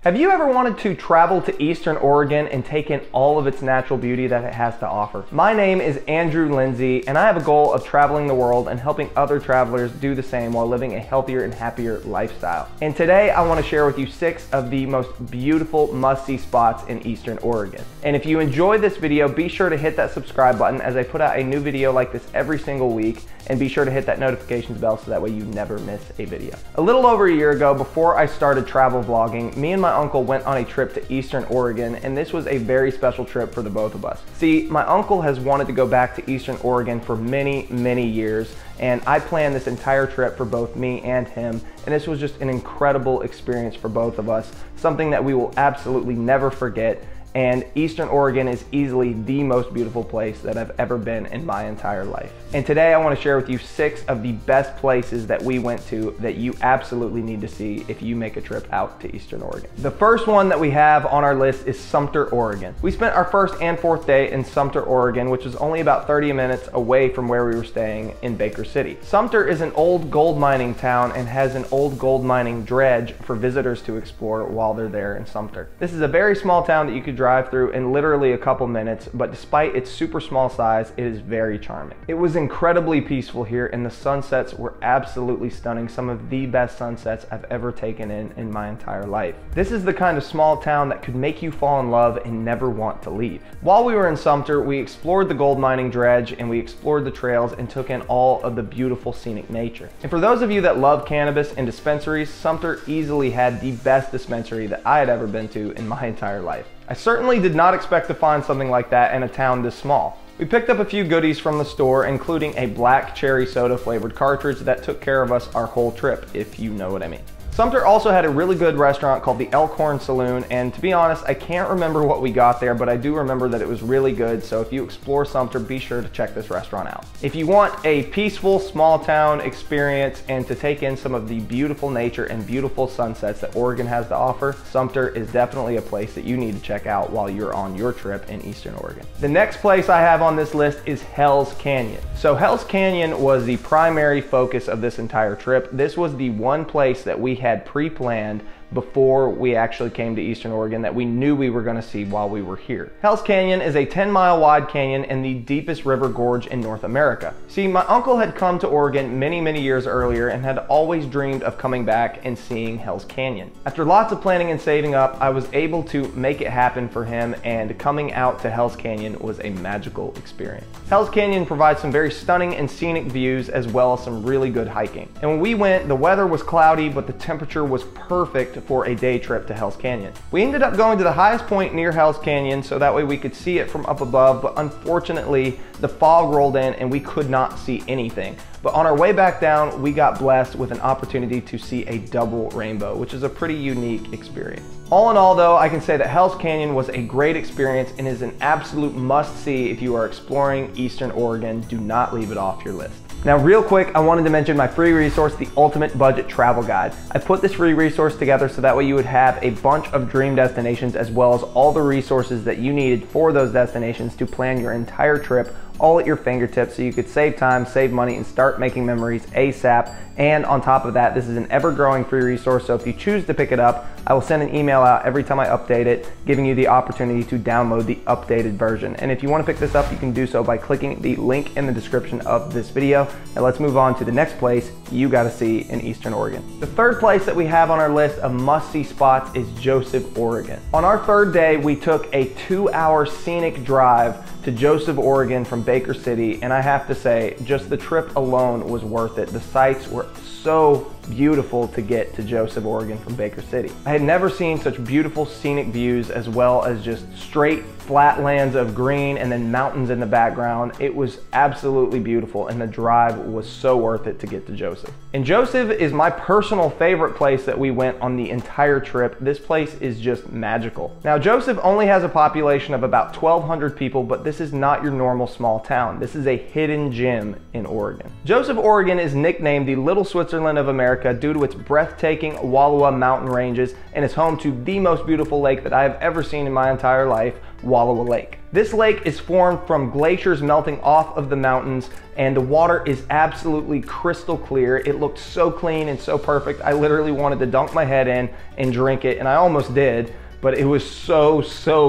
Have you ever wanted to travel to Eastern Oregon and take in all of its natural beauty that it has to offer? My name is Andrew Lindsay, and I have a goal of traveling the world and helping other travelers do the same while living a healthier and happier lifestyle. And today I want to share with you 6 of the most beautiful must-see spots in Eastern Oregon. And if you enjoy this video, be sure to hit that subscribe button as I put out a new video like this every single week, and be sure to hit that notifications bell so that way you never miss a video. A little over a year ago, before I started travel vlogging, me and my uncle went on a trip to Eastern Oregon, and this was a very special trip for the both of us. See, my uncle has wanted to go back to Eastern Oregon for many years, and I planned this entire trip for both me and him, and this was just an incredible experience for both of us, something that we will absolutely never forget. And Eastern Oregon is easily the most beautiful place that I've ever been in my entire life. And today I want to share with you 6 of the best places that we went to that you absolutely need to see if you make a trip out to Eastern Oregon. The first one that we have on our list is Sumter, Oregon. We spent our first and 4th day in Sumter, Oregon, which is only about 30 minutes away from where we were staying in Baker City. Sumter is an old gold mining town and has an old gold mining dredge for visitors to explore while they're there in Sumter. This is a very small town that you could drive through in literally a couple minutes, but despite its super small size, it is very charming. It was incredibly peaceful here, and the sunsets were absolutely stunning, some of the best sunsets I've ever taken in my entire life. This is the kind of small town that could make you fall in love and never want to leave. While we were in Sumter, we explored the gold mining dredge and we explored the trails and took in all of the beautiful scenic nature. And for those of you that love cannabis and dispensaries, Sumter easily had the best dispensary that I had ever been to in my entire life. I certainly did not expect to find something like that in a town this small. We picked up a few goodies from the store, including a black cherry soda flavored cartridge that took care of us our whole trip, if you know what I mean. Sumter also had a really good restaurant called the Elkhorn Saloon, and to be honest, I can't remember what we got there, but I do remember that it was really good, so if you explore Sumter, be sure to check this restaurant out. If you want a peaceful, small town experience and to take in some of the beautiful nature and beautiful sunsets that Oregon has to offer, Sumter is definitely a place that you need to check out while you're on your trip in Eastern Oregon. The next place I have on this list is Hell's Canyon. So Hell's Canyon was the primary focus of this entire trip. This was the one place that we had pre-planned before we actually came to Eastern Oregon that we knew we were going to see while we were here. Hell's Canyon is a 10-mile wide canyon and the deepest river gorge in North America. See, my uncle had come to Oregon many years earlier and had always dreamed of coming back and seeing Hell's Canyon. After lots of planning and saving up, I was able to make it happen for him, and coming out to Hell's Canyon was a magical experience. Hell's Canyon provides some very stunning and scenic views as well as some really good hiking. And when we went, the weather was cloudy, but the temperature was perfect for a day trip to Hell's Canyon. We ended up going to the highest point near Hell's Canyon so that way we could see it from up above, but unfortunately the fog rolled in and we could not see anything. But on our way back down, we got blessed with an opportunity to see a double rainbow, which is a pretty unique experience. All in all though, I can say that Hell's Canyon was a great experience and is an absolute must-see if you are exploring Eastern Oregon. Do not leave it off your list. Now real quick, I wanted to mention my free resource, the Ultimate Budget Travel Guide. I put this free resource together so that way you would have a bunch of dream destinations as well as all the resources that you needed for those destinations to plan your entire trip all at your fingertips so you could save time, save money, and start making memories ASAP. And on top of that, this is an ever-growing free resource, so if you choose to pick it up, I will send an email out every time I update it, giving you the opportunity to download the updated version. And if you want to pick this up, you can do so by clicking the link in the description of this video. Now let's move on to the next place you gotta see in Eastern Oregon. The third place that we have on our list of must-see spots is Joseph, Oregon. On our 3rd day, we took a 2-hour scenic drive to Joseph, Oregon from Baker City, and I have to say, just the trip alone was worth it. The sights were so beautiful to get to Joseph, Oregon from Baker City. I had never seen such beautiful scenic views as well as just straight flatlands of green and then mountains in the background. It was absolutely beautiful and the drive was so worth it to get to Joseph. And Joseph is my personal favorite place that we went on the entire trip. This place is just magical. Now Joseph only has a population of about 1,200 people, but this is not your normal small town. This is a hidden gem in Oregon. Joseph, Oregon is nicknamed the Little Switzerland Switzerland of America due to its breathtaking Wallowa mountain ranges and is home to the most beautiful lake that I have ever seen in my entire life, Wallowa Lake. This lake is formed from glaciers melting off of the mountains, and the water is absolutely crystal clear. It looked so clean and so perfect. I literally wanted to dunk my head in and drink it, and I almost did, but it was so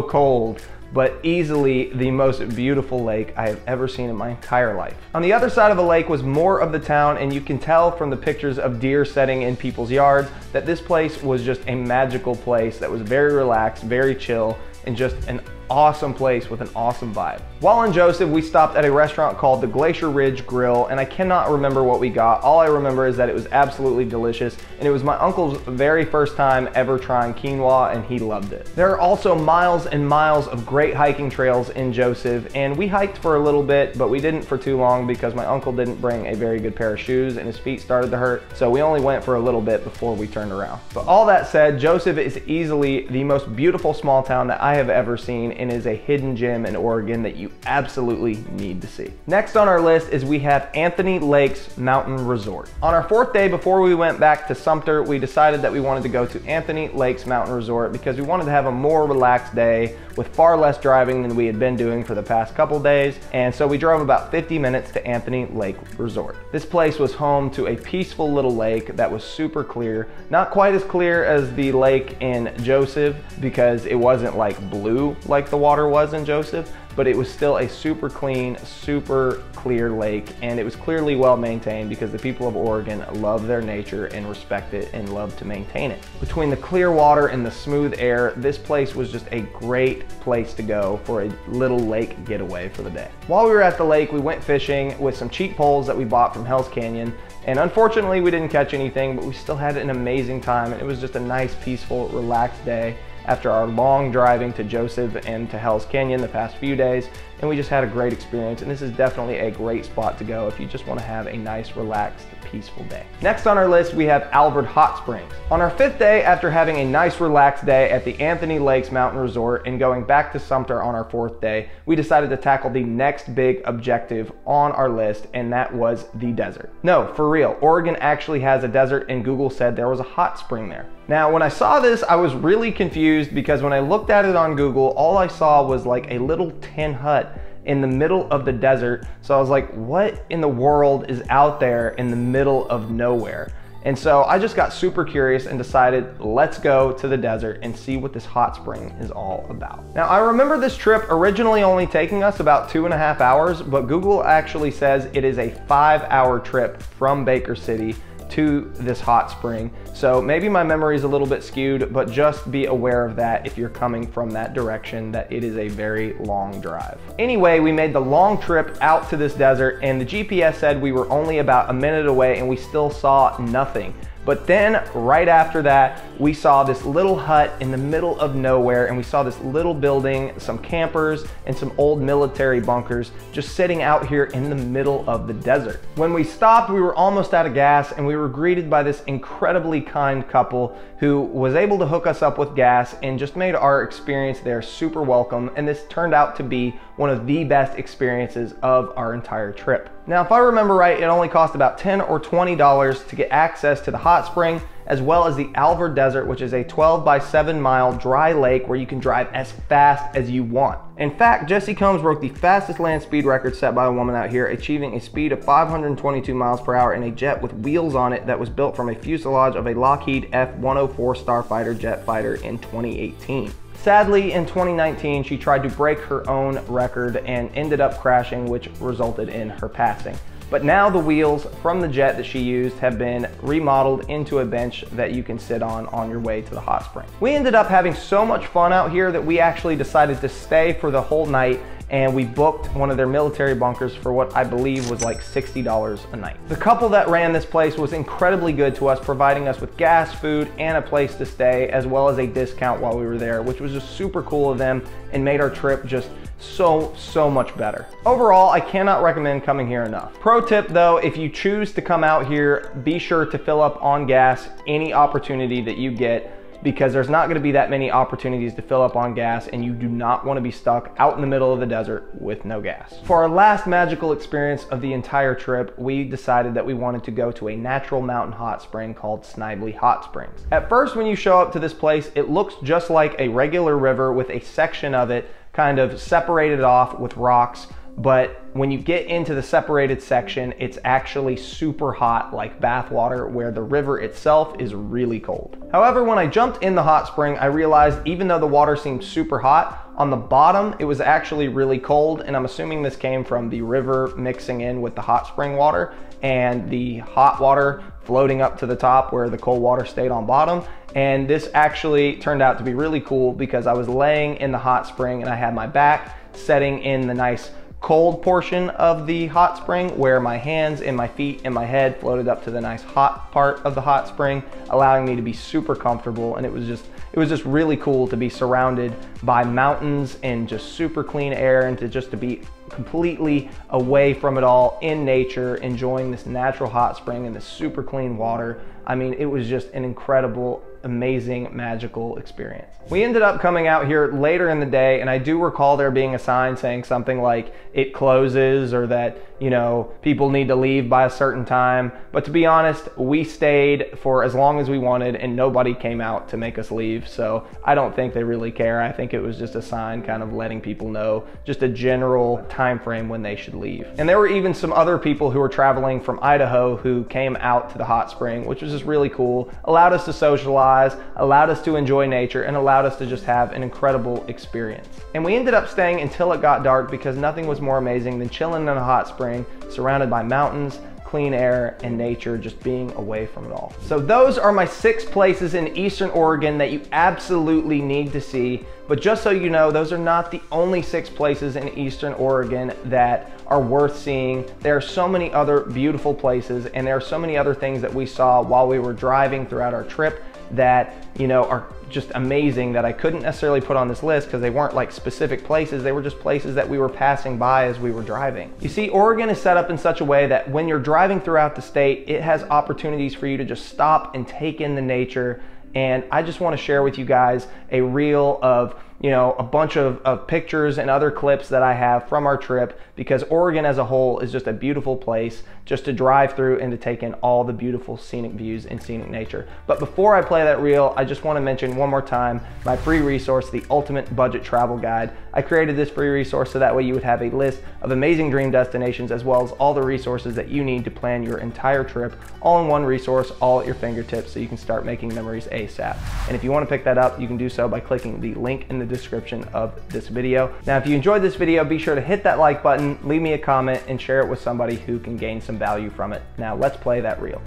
cold. But easily the most beautiful lake I have ever seen in my entire life. On the other side of the lake was more of the town, and you can tell from the pictures of deer setting in people's yards that this place was just a magical place that was very relaxed, very chill, and just an awesome place with an awesome vibe. While in Joseph, we stopped at a restaurant called the Glacier Ridge Grill, and I cannot remember what we got. All I remember is that it was absolutely delicious, and it was my uncle's very first time ever trying quinoa, and he loved it. There are also miles and miles of great hiking trails in Joseph, and we hiked for a little bit, but we didn't for too long because my uncle didn't bring a very good pair of shoes and his feet started to hurt, so we only went for a little bit before we turned around. But all that said, Joseph is easily the most beautiful small town that I have ever seen, and is a hidden gem in Oregon that you absolutely need to see. Next on our list is we have Anthony Lakes Mountain Resort. On our fourth day before we went back to Sumter, we decided that we wanted to go to Anthony Lakes Mountain Resort because we wanted to have a more relaxed day with far less driving than we had been doing for the past couple days, and so we drove about 50 minutes to Anthony Lake Resort. This place was home to a peaceful little lake that was super clear, not quite as clear as the lake in Joseph because it wasn't like blue like the water was in Joseph, but it was still a super clean, super clear lake, and it was clearly well maintained because the people of Oregon love their nature and respect it and love to maintain it. Between the clear water and the smooth air, this place was just a great place to go for a little lake getaway for the day. While we were at the lake, we went fishing with some cheap poles that we bought from Hell's Canyon, and unfortunately we didn't catch anything, but we still had an amazing time, and it was just a nice, peaceful, relaxed day after our long driving to Joseph and to Hell's Canyon the past few days, and we just had a great experience, and this is definitely a great spot to go if you just want to have a nice, relaxed, peaceful day. Next on our list, we have Alvord Hot Springs. On our fifth day, after having a nice, relaxed day at the Anthony Lakes Mountain Resort and going back to Sumter on our fourth day, we decided to tackle the next big objective on our list, and that was the desert. No, for real, Oregon actually has a desert, and Google said there was a hot spring there. Now, when I saw this, I was really confused because when I looked at it on Google, all I saw was like a little tin hut in the middle of the desert. So I was like, what in the world is out there in the middle of nowhere? And so I just got super curious and decided, let's go to the desert and see what this hot spring is all about. Now, I remember this trip originally only taking us about 2.5 hours, but Google actually says it is a 5-hour trip from Baker City to this hot spring. So maybe my memory is a little bit skewed, but just be aware of that if you're coming from that direction, that it is a very long drive. Anyway, we made the long trip out to this desert, and the GPS said we were only about a minute away and we still saw nothing. But then right after that, we saw this little hut in the middle of nowhere, and we saw this little building, some campers, and some old military bunkers just sitting out here in the middle of the desert. When we stopped, we were almost out of gas, and we were greeted by this incredibly kind couple who was able to hook us up with gas and just made our experience there super welcome, and this turned out to be one of the best experiences of our entire trip. Now, if I remember right, it only cost about $10 or $20 to get access to the hot spring, as well as the Alvord Desert, which is a 12 by 7 mile dry lake where you can drive as fast as you want. In fact, Jessie Combs broke the fastest land speed record set by a woman out here, achieving a speed of 522 miles per hour in a jet with wheels on it that was built from a fuselage of a Lockheed F-104 Starfighter jet fighter in 2018. Sadly, in 2019, she tried to break her own record and ended up crashing, which resulted in her passing. But now the wheels from the jet that she used have been remodeled into a bench that you can sit on your way to the hot spring. We ended up having so much fun out here that we actually decided to stay for the whole night, and we booked one of their military bunkers for what I believe was like $60 a night. The couple that ran this place was incredibly good to us, providing us with gas, food, and a place to stay, as well as a discount while we were there, which was just super cool of them and made our trip just so much better. Overall, I cannot recommend coming here enough. Pro tip though, if you choose to come out here, be sure to fill up on gas any opportunity that you get. because there's not going to be that many opportunities to fill up on gas, and you do not want to be stuck out in the middle of the desert with no gas. For our last magical experience of the entire trip, we decided that we wanted to go to a natural mountain hot spring called Snively Hot Springs. At first, when you show up to this place, it looks just like a regular river with a section of it kind of separated off with rocks. But when you get into the separated section, it's actually super hot, like bath water, where the river itself is really cold. However, when I jumped in the hot spring, I realized even though the water seemed super hot, on the bottom, it was actually really cold, and I'm assuming this came from the river mixing in with the hot spring water and the hot water floating up to the top where the cold water stayed on bottom. And this actually turned out to be really cool because I was laying in the hot spring and I had my back setting in the nice cold portion of the hot spring, where my hands and my feet and my head floated up to the nice hot part of the hot spring, allowing me to be super comfortable. And it was just really cool to be surrounded by mountains and just super clean air, and to be completely away from it all in nature, enjoying this natural hot spring and this super clean water. I mean, it was just an incredible, amazing, magical experience. We ended up coming out here later in the day, and I do recall there being a sign saying something like it closes, or that, you know, people need to leave by a certain time. But to be honest, we stayed for as long as we wanted and nobody came out to make us leave. So I don't think they really care. I think it was just a sign kind of letting people know just a general time frame when they should leave. And there were even some other people who were traveling from Idaho who came out to the hot spring, which was just really cool. Allowed us to socialize, allowed us to enjoy nature, and allowed us to just have an incredible experience. And we ended up staying until it got dark, because nothing was more amazing than chilling in a hot spring surrounded by mountains, clean air, and nature, just being away from it all. So those are my 6 places in Eastern Oregon that you absolutely need to see. But just so you know, those are not the only 6 places in Eastern Oregon that are worth seeing. There are so many other beautiful places, and there are so many other things that we saw while we were driving throughout our trip that, you know, are just amazing, that I couldn't necessarily put on this list because they weren't like specific places. They were just places that we were passing by as we were driving. You see, Oregon is set up in such a way that when you're driving throughout the state, it has opportunities for you to just stop and take in the nature. And I just want to share with you guys a reel of, you know, a bunch of pictures and other clips that I have from our trip, because Oregon as a whole is just a beautiful place just to drive through and to take in all the beautiful scenic views and scenic nature. But before I play that reel, I just want to mention one more time my free resource, the Ultimate Budget Travel Guide. I created this free resource so that way you would have a list of amazing dream destinations, as well as all the resources that you need to plan your entire trip, all in one resource, all at your fingertips, so you can start making memories ASAP. And if you want to pick that up, you can do so by clicking the link in the description of this video. Now, if you enjoyed this video, be sure to hit that like button, leave me a comment, and share it with somebody who can gain some value from it. Now let's play that reel.